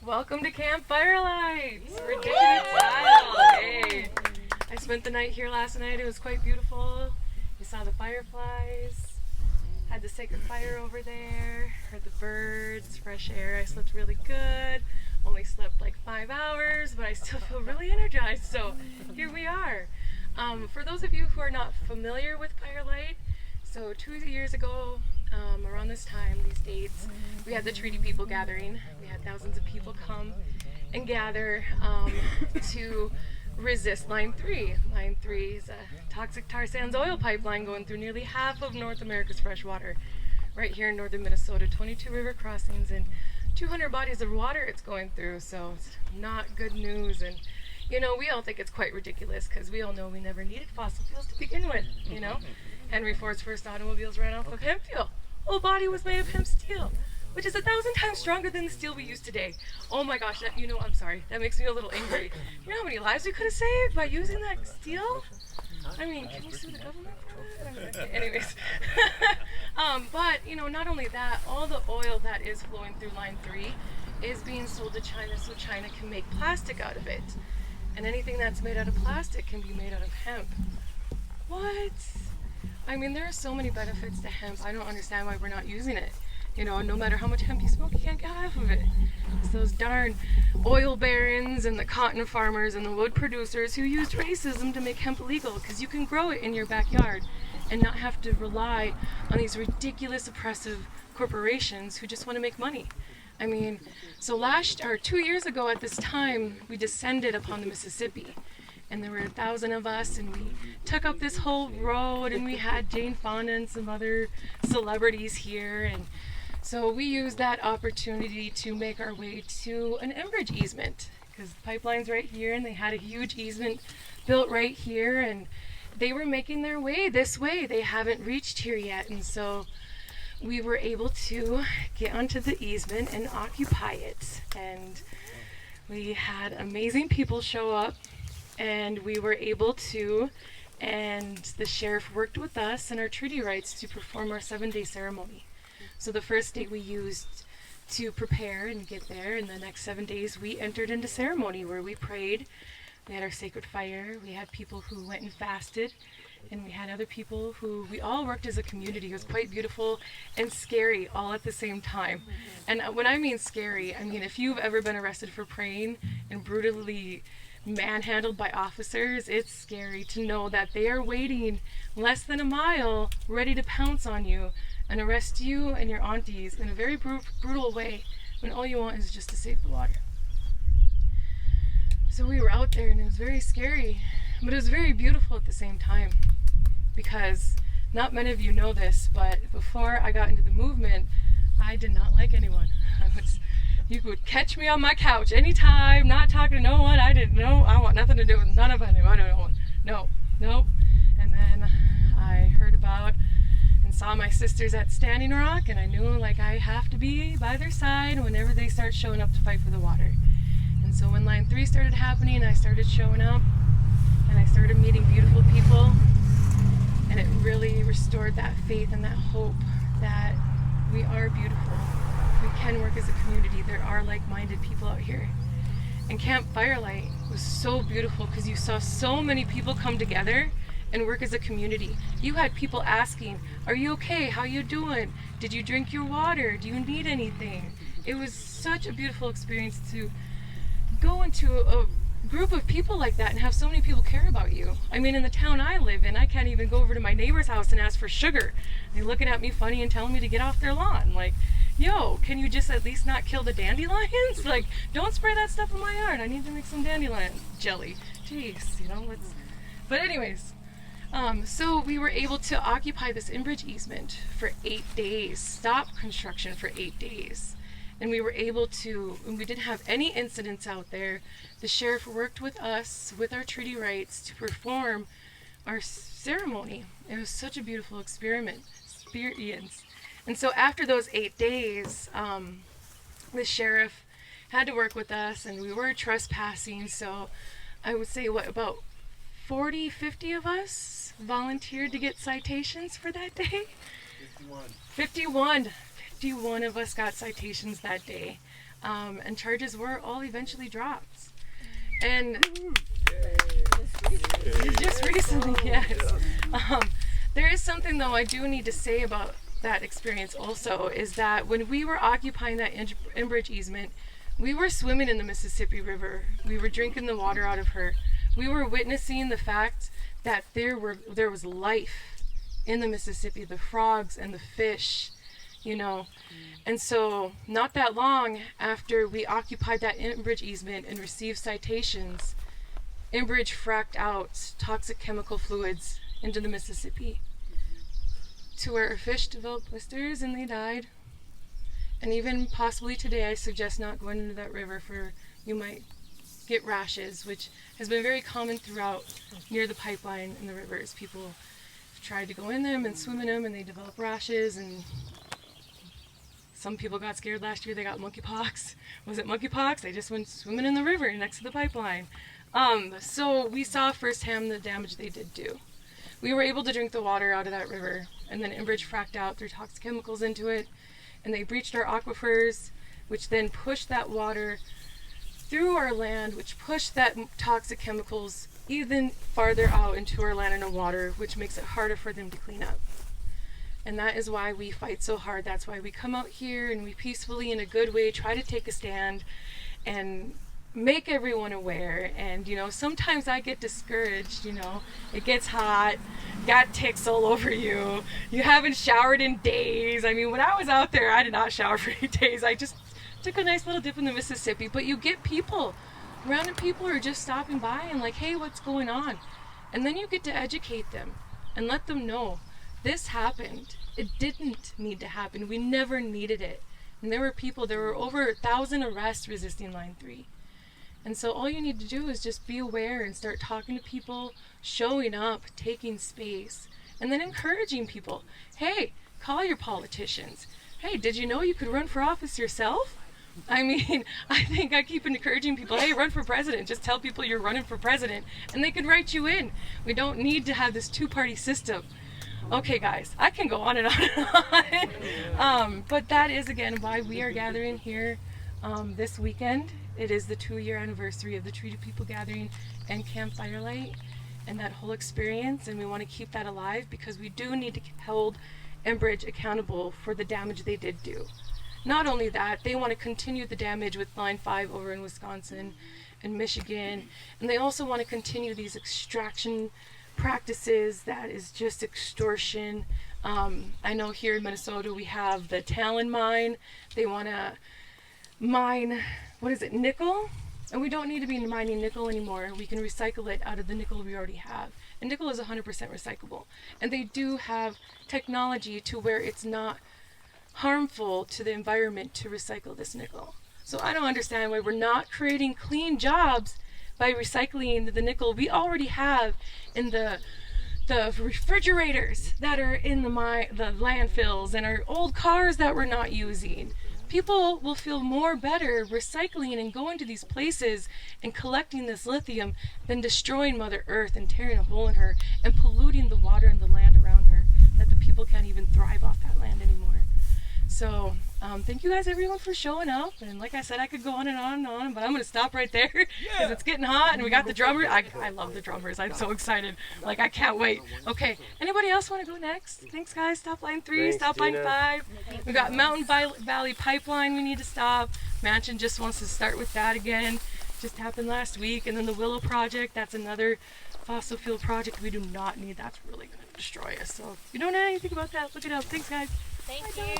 Welcome to Camp Firelights. We're digging it style. Hey. I spent the night here last night. It was quite beautiful. We saw the fireflies, had the sacred fire over there, heard the birds, fresh air. I slept really good. Only slept like 5 hours, but I still feel really energized. So here we are. For those of you who are not familiar with Firelight, so 2 years ago, around this time, these dates, we had the Treaty People gathering. We had thousands of people come and gather to resist Line 3. Line 3 is a toxic tar sands oil pipeline going through nearly half of North America's fresh water. Right here in northern Minnesota, 22 river crossings and 200 bodies of water it's going through, so it's not good news. And you know, we all think it's quite ridiculous because we all know we never needed fossil fuels to begin with, you know. Henry Ford's first automobiles ran off of hemp fuel. Whole body was made of hemp steel, which is 1,000 times stronger than the steel we use today. Oh my gosh, that, you know, I'm sorry, that makes me a little angry. You know how many lives we could have saved by using that steel? I mean, can we sue the government for that? Okay, anyways. But, you know, not only that, all the oil that is flowing through Line 3 is being sold to China so China can make plastic out of it. And anything that's made out of plastic can be made out of hemp. What? I mean, there are so many benefits to hemp. I don't understand why we're not using it. You know, no matter how much hemp you smoke, you can't get half of it. It's those darn oil barons and the cotton farmers and the wood producers who used racism to make hemp illegal, because you can grow it in your backyard and not have to rely on these ridiculous oppressive corporations who just want to make money. I mean, so 2 years ago at this time, we descended upon the Mississippi. And there were 1,000 of us, and we took up this whole road, and we had Jane Fonda and some other celebrities here. And so we used that opportunity to make our way to an Enbridge easement, because the pipeline's right here, and they had a huge easement built right here, and they were making their way this way. They haven't reached here yet, and so we were able to get onto the easement and occupy it. And we had amazing people show up, and we were able to, and the sheriff worked with us and our treaty rights to perform our 7-day ceremony. So the first day we used to prepare and get there, and the next 7 days we entered into ceremony where we prayed. We had our sacred fire, we had people who went and fasted, and we had other people who, we all worked as a community. It was quite beautiful and scary all at the same time. And when I mean scary, I mean if you've ever been arrested for praying and brutally manhandled by officers, it's scary to know that they are waiting less than a mile ready to pounce on you and arrest you and your aunties in a very brutal way when all you want is just to save the water. So we were out there, and it was very scary, but it was very beautiful at the same time, because not many of you know this, but before I got into the movement, I did not like anyone. You could catch me on my couch anytime, not talking to no one. I didn't know. I want nothing to do with none of it. I don't know. No. And then I heard about and saw my sisters at Standing Rock, and I knew like I have to be by their side whenever they start showing up to fight for the water. And so when Line 3 started happening, I started showing up, and I started meeting beautiful people, and it really restored that faith and that hope that we are beautiful. We can work as a community. There are like-minded people out here. And Camp Firelight was so beautiful because you saw so many people come together and work as a community. You had people asking, "Are you okay? How you doing? Did you drink your water? Do you need anything?" It was such a beautiful experience to go into a group of people like that and have so many people care about you. I mean, in the town I live in, I can't even go over to my neighbor's house and ask for sugar. They're looking at me funny and telling me to get off their lawn. Like, yo, can you just at least not kill the dandelions? Like, don't spray that stuff in my yard. I need to make some dandelion jelly. Jeez, you know, let's... But anyways, so we were able to occupy this Enbridge easement for 8 days, stop construction for 8 days. And we were able to, and we didn't have any incidents out there. The sheriff worked with us, with our treaty rights, to perform our ceremony. It was such a beautiful experience. And so after those 8 days, the sheriff had to work with us, and we were trespassing. So I would say, about 40, 50 of us volunteered to get citations for that day? 51 of us got citations that day. and charges were all eventually dropped. And just recently, yes. There is something though I do need to say about that experience also, is that when we were occupying that Enbridge easement, we were swimming in the Mississippi River. We were drinking the water out of her. We were witnessing the fact that there was life in the Mississippi, the frogs and the fish, you know. And so not that long after we occupied that Enbridge easement and received citations, Enbridge fracked out toxic chemical fluids into the Mississippi to where our fish developed blisters and they died. And even possibly today, I suggest not going into that river, for you might get rashes, which has been very common throughout near the pipeline and the rivers. People have tried to go in them and swim in them and they develop rashes, and some people got scared last year, they got monkeypox. Was it monkeypox? They just went swimming in the river next to the pipeline. So we saw firsthand the damage they did do. We were able to drink the water out of that river, and then Enbridge fracked out their toxic chemicals into it, and they breached our aquifers, which then pushed that water through our land, which pushed that toxic chemicals even farther out into our land and our water, which makes it harder for them to clean up. And that is why we fight so hard. That's why we come out here and we peacefully, in a good way, try to take a stand and make everyone aware. And, you know, sometimes I get discouraged, you know. It gets hot, got ticks all over you, you haven't showered in days. I mean, when I was out there, I did not shower for 8 days. I just took a nice little dip in the Mississippi. But you get people, random people are just stopping by and like, hey, what's going on? And then you get to educate them and let them know this happened. It didn't need to happen. We never needed it. And there were over 1,000 arrests resisting Line 3. And so all you need to do is just be aware and start talking to people, showing up, taking space, and then encouraging people. Hey, call your politicians. Hey, did you know you could run for office yourself? I mean, I think I keep encouraging people, hey, run for president. Just tell people you're running for president, and they can write you in. We don't need to have this two-party system. Okay, guys, I can go on and on and on. But that is, again, why we are gathering here this weekend. It is the 2-year anniversary of the Treaty People Gathering and Camp Firelight and that whole experience, and we want to keep that alive because we do need to hold Enbridge accountable for the damage they did do. Not only that, they want to continue the damage with Line 5 over in Wisconsin and Michigan, and they also want to continue these extraction practices that is just extortion. I know here in Minnesota we have the Talon mine. They want to mine, nickel? And we don't need to be mining nickel anymore. We can recycle it out of the nickel we already have. And nickel is 100% recyclable. And they do have technology to where it's not harmful to the environment to recycle this nickel. So I don't understand why we're not creating clean jobs by recycling the nickel we already have in the refrigerators that are in the landfills and our old cars that we're not using. People will feel more better recycling and going to these places and collecting this lithium than destroying Mother Earth and tearing a hole in her and polluting the water and the land around her, that the people can't even thrive off that land anymore. So thank you guys, everyone, for showing up. And like I said, I could go on and on and on, but I'm going to stop right there because it's getting hot and we got the drummers. I love the drummers. I'm so excited. Like, I can't wait. Okay, anybody else want to go next? Thanks, guys. Stop Line 3, Thanks, stop Line Gina. 5. We got Mountain Valley Pipeline we need to stop. Manchin just wants to start with that again. Just happened last week. And then the Willow Project, that's another fossil fuel project we do not need. That's really going to destroy us. So if you don't know anything about that, look it up. Thanks, guys. Thank you.